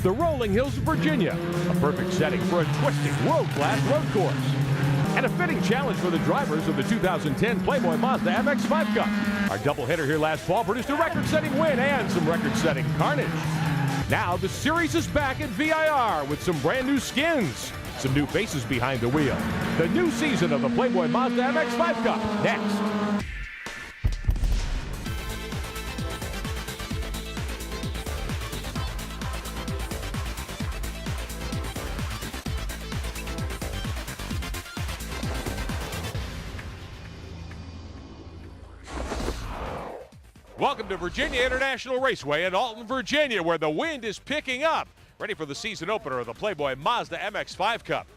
the rolling hills of Virginia, a perfect setting for a twisting world-class road course. And a fitting challenge for the drivers of the 2010 Playboy Mazda MX5 Cup. Our doubleheader here last fall produced a record-setting win and some record-setting carnage. Now the series is back at VIR with some brand new skins, some new faces behind the wheel. The new season of the Playboy Mazda MX5 Cup, next. Welcome to Virginia International Raceway in Alton, Virginia, where the wind is picking up. Ready for the season opener of the Playboy Mazda MX5 Cup.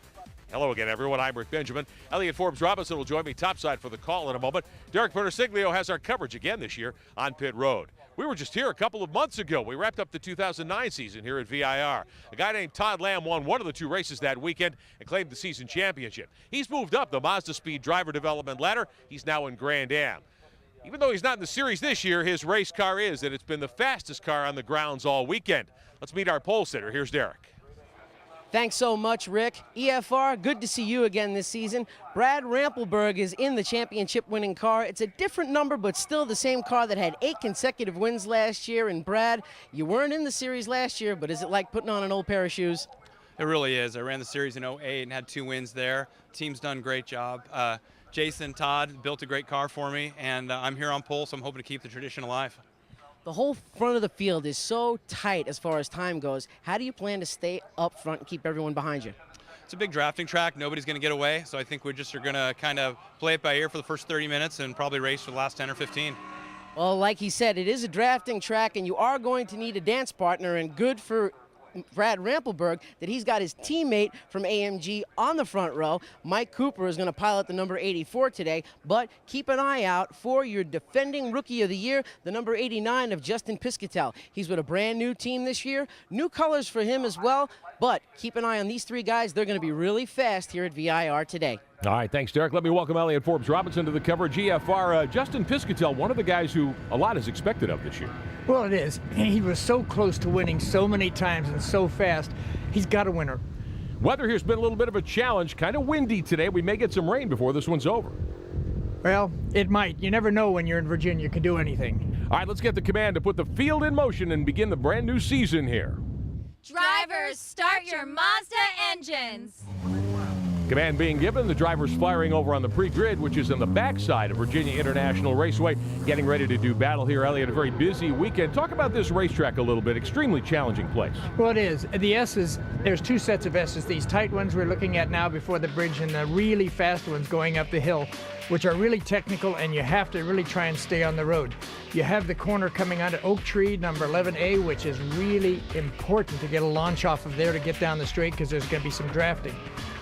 Hello again, everyone. I'm Rick Benjamin. Elliot Forbes-Robinson will join me topside for the call in a moment. Derek Persiglio has our coverage again this year on pit road. We were just here a couple of months ago. We wrapped up the 2009 season here at VIR. A guy named Todd Lamb won one of the two races that weekend and claimed the season championship. He's moved up the Mazda Speed driver development ladder. He's now in Grand Am. Even though he's not in the series this year, his race car is, and it's been the fastest car on the grounds all weekend. Let's meet our pole sitter. Here's Derek. Thanks so much, Rick. EFR, good to see you again this season. Brad Rampelberg is in the championship-winning car. It's a different number, but still the same car that had 8 consecutive wins last year. And Brad, you weren't in the series last year, but is it like putting on an old pair of shoes? It really is. I ran the series in 08 and had 2 wins there. Team's done a great job. Jason, Todd built a great car for me, and I'm here on pole, so I'm hoping to keep the tradition alive. The whole front of the field is so tight as far as time goes. How do you plan to stay up front and keep everyone behind you? It's a big drafting track. Nobody's going to get away, so I think we just are going to kind of play it by ear for the first 30 minutes and probably race for the last 10 or 15. Well, like he said, it is a drafting track, and you are going to need a dance partner, and good for Brad Rampelberg that he's got his teammate from AMG on the front row. Mike Cooper is going to pilot the number 84 today, but keep an eye out for your defending Rookie of the Year, the number 89 of Justin Piscatell. He's with a brand new team this year. New colors for him as well, but keep an eye on these 3 guys. They're going to be really fast here at VIR today. All right, thanks, Derek. Let me welcome Elliot Forbes-Robinson to the coverage. GFR, Justin Piscatell, one of the guys who a lot is expected of this year. Well, it is. He was so close to winning so many times and so fast. He's got a winner. Weather here's been a little bit of a challenge. Kind of windy today. We may get some rain before this one's over. Well, it might. You never know when you're in Virginia. You can do anything. All right, let's get the command to put the field in motion and begin the brand new season here. Drivers, start your Mazda engines. Command being given, the drivers firing over on the pre-grid, which is on the backside of Virginia International Raceway, getting ready to do battle here. Elliot, a very busy weekend. Talk about this racetrack a little bit. Extremely challenging place. Well, it is. The S's, there's 2 sets of S's. These tight ones we're looking at now before the bridge, and the really fast ones going up the hill, which are really technical, and you have to really try and stay on the road. You have the corner coming onto Oak Tree, number 11A, which is really important to get a launch off of there to get down the straight because there's going to be some drafting.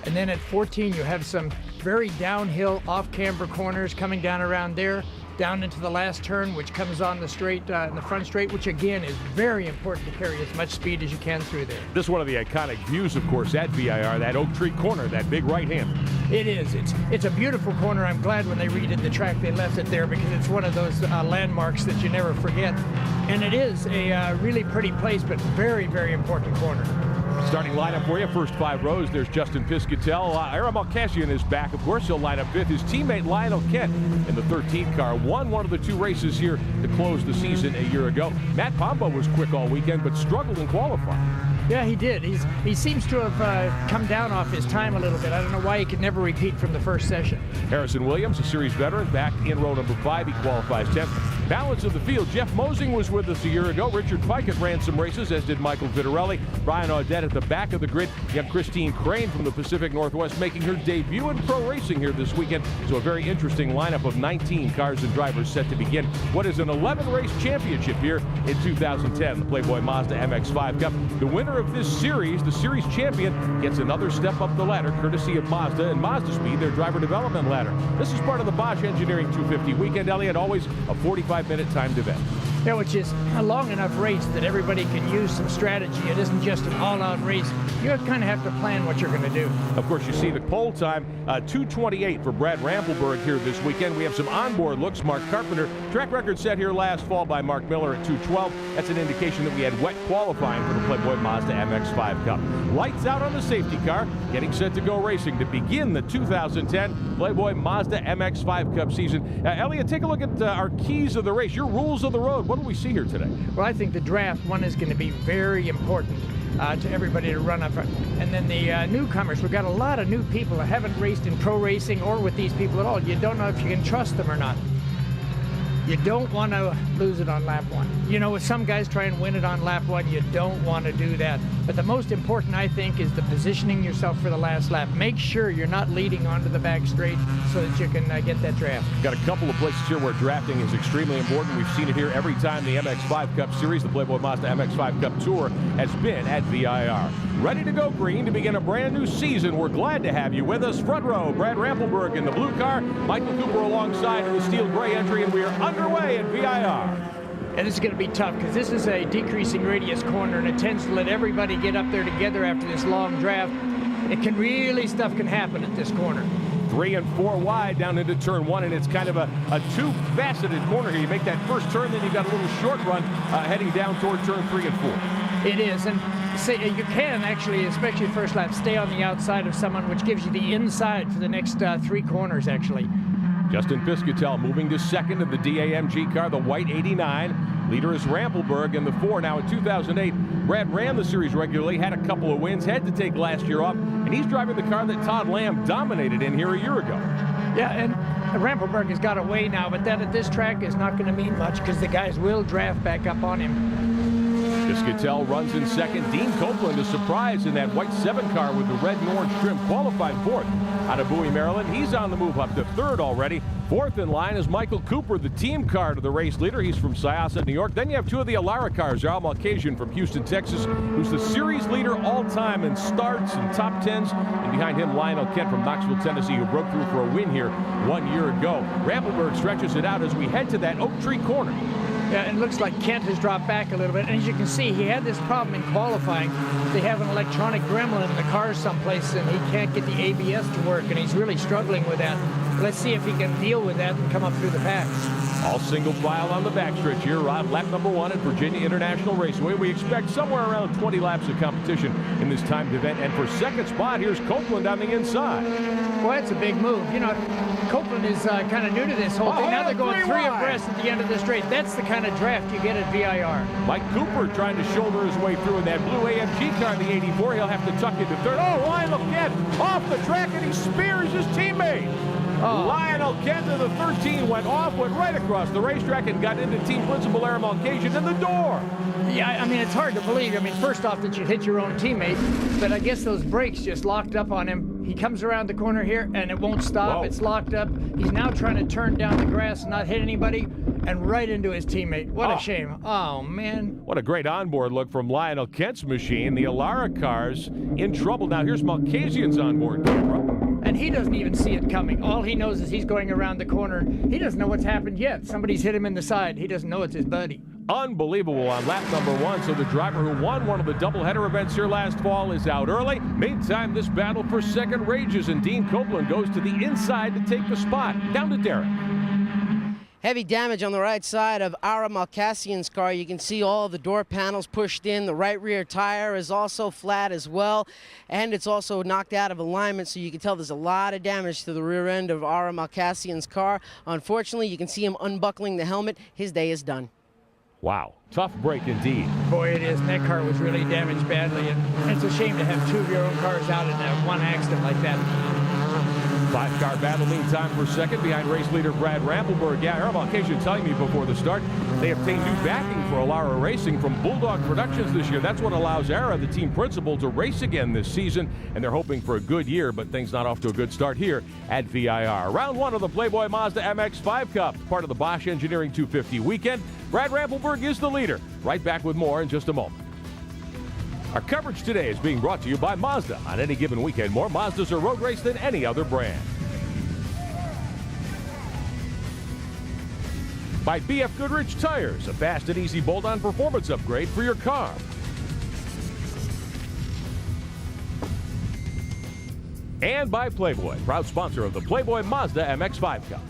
And then at 14, you have some very downhill off-camber corners coming down around there, down into the last turn, which comes on the straight, in the front straight, which again is very important to carry as much speed as you can through there. This is one of the iconic views, of course, at VIR, that Oak Tree corner, that big right hand. It is. It's a beautiful corner. I'm glad when they redid the track they left it there because it's one of those landmarks that you never forget. And it is a really pretty place, but very, very important corner. Starting lineup for you, first 5 rows, there's Justin Piscatell. Aaron Malkasian is back, of course. He'll line up 5th. His teammate Lionel Kent in the 13th car won one of the 2 races here to close the season a year ago. Matt Pombo was quick all weekend, but struggled in qualifying. Yeah, he did. He seems to have come down off his time a little bit. I don't know why he could never repeat from the first session. Harrison Williams, a series veteran, back in row number 5. He qualifies 10th. Balance of the field, Jeff Mosing was with us a year ago. Richard Fikett ran some races, as did Michael Vitarelli. Brian Audette at the back of the grid. You have Christine Crane from the Pacific Northwest making her debut in pro racing here this weekend. So a very interesting lineup of 19 cars and drivers set to begin what is an 11-race championship here in 2010, the Playboy Mazda MX5 Cup. The winner of this series, the series champion, gets another step up the ladder, courtesy of Mazda and Mazda Speed, their driver development ladder. This is part of the Bosch Engineering 250 weekend, Elliot. Always a 45-minute timed event. Yeah, which is a long enough race that everybody can use some strategy. It isn't just an all-out race. You kind of have to plan what you're going to do. Of course, you see the pole time, 2:28 for Brad Rampelberg here this weekend. We have some onboard looks. Mark Carpenter, track record set here last fall by Mark Miller at 2:12. That's an indication that we had wet qualifying for the Playboy Mazda MX5 Cup. Lights out on the safety car, getting set to go racing to begin the 2010 Playboy Mazda MX5 Cup season. Elliot, take a look at our keys of the race, your rules of the road. What do we see here today? Well, I think the draft one is going to be very important to everybody to run up front. And then the newcomers, we've got a lot of new people that haven't raced in pro racing or with these people at all. You don't know if you can trust them or not. You don't want to lose it on lap one. You know, with some guys try and win it on lap one, you don't want to do that. But the most important, I think, is the positioning yourself for the last lap. Make sure you're not leading onto the back straight so that you can get that draft. Got a couple of places here where drafting is extremely important. We've seen it here every time the MX5 Cup Series, the Playboy Mazda MX5 Cup Tour, has been at VIR. Ready to go green to begin a brand new season. We're glad to have you with us. Front row, Brad Rampelberg in the blue car, Michael Cooper alongside in the steel gray entry, and we are underway at VIR. And this is going to be tough because this is a decreasing radius corner and it tends to let everybody get up there together after this long draft. Stuff can happen at this corner. 3 and 4 wide down into turn 1, and it's kind of a two-faceted corner here. You make that first turn, then you got a little short run heading down toward turn 3 and 4. It is, and you can actually, especially first lap, stay on the outside of someone, which gives you the inside for the next 3 corners, actually. Justin Piscatel moving to second in the DAMG car, the white 89. Leader is Rampelberg in the 4. Now in 2008, Brad ran the series regularly, had a couple of wins, had to take last year off, and he's driving the car that Todd Lamb dominated in here a year ago. Yeah, and Rampelberg has got away now, but that at this track is not going to mean much because the guys will draft back up on him. Piscatel runs in second. Dean Copeland, a surprise in that white 7 car with the red and orange trim, qualified 4th. Out of Bowie, Maryland, he's on the move up to 3rd already. 4th in line is Michael Cooper, the team car to the race leader. He's from Syosset, New York. Then you have 2 of the Alara cars. Al Malkasian from Houston, Texas, who's the series leader all-time in starts and top 10s. And behind him, Lionel Kent from Knoxville, Tennessee, who broke through for a win here 1 year ago. Rampelberg stretches it out as we head to that Oak Tree corner. Yeah, and it looks like Kent has dropped back a little bit. And as you can see, he had this problem in qualifying. They have an electronic gremlin in the car someplace, and he can't get the ABS to work, and he's really struggling with that. Let's see if he can deal with that and come up through the pack. All single file on the backstretch here on lap number 1 at Virginia International Raceway. We expect somewhere around 20 laps of competition in this timed event. And for second spot, here's Copeland on the inside. Well, that's a big move. You know, Copeland is kind of new to this whole thing. Now they're going 3 abreast at the end of the straight. That's the kind of draft you get at VIR. Mike Cooper trying to shoulder his way through in that blue AMG car, the 84. He'll have to tuck into 3rd. Oh, Lionel Kent off the track, and he spears his teammate. Oh. Lionel Kent of the 13 went right across the racetrack and got into team principal Aaron Malkasian in the door. Yeah, I mean, it's hard to believe. I mean, first off, that you hit your own teammate, but I guess those brakes just locked up on him. He comes around the corner here, and it won't stop. Whoa. It's locked up. He's now trying to turn down the grass and not hit anybody, and right into his teammate. What a shame. Oh, man. What a great onboard look from Lionel Kent's machine. The Alara cars in trouble. Now, here's Malkasian's onboard camera. And he doesn't even see it coming. All he knows is he's going around the corner. He doesn't know what's happened yet. Somebody's hit him in the side. He doesn't know it's his buddy. Unbelievable on lap number 1. So the driver who won one of the doubleheader events here last fall is out early. Meantime, this battle for second rages, and Dean Copeland goes to the inside to take the spot. Down to Derek. Heavy damage on the right side of Ara Malkasian's car. You can see all the door panels pushed in. The right rear tire is also flat as well, and it's also knocked out of alignment, so you can tell there's a lot of damage to the rear end of Ara Malkasian's car. Unfortunately, you can see him unbuckling the helmet. His day is done. Wow, tough break indeed. Boy, it is. And that car was really damaged badly, and it's a shame to have 2 of your own cars out in one accident like that. 5-car battle meantime for second behind race leader Brad Rampelberg. Yeah, Aaron Malkasian telling me before the start they obtained new backing for Alara Racing from Bulldog Productions this year. That's what allows Ara, the team principal, to race again this season, and they're hoping for a good year, but things not off to a good start here at VIR. Round 1 of the Playboy Mazda MX5 Cup, part of the Bosch Engineering 250 weekend. Brad Rampelberg is the leader. Right back with more in just a moment. Our coverage today is being brought to you by Mazda. On any given weekend, more Mazdas are road race than any other brand. By BF Goodrich Tires, a fast and easy bolt-on performance upgrade for your car. And by Playboy, proud sponsor of the Playboy Mazda MX5 Cup.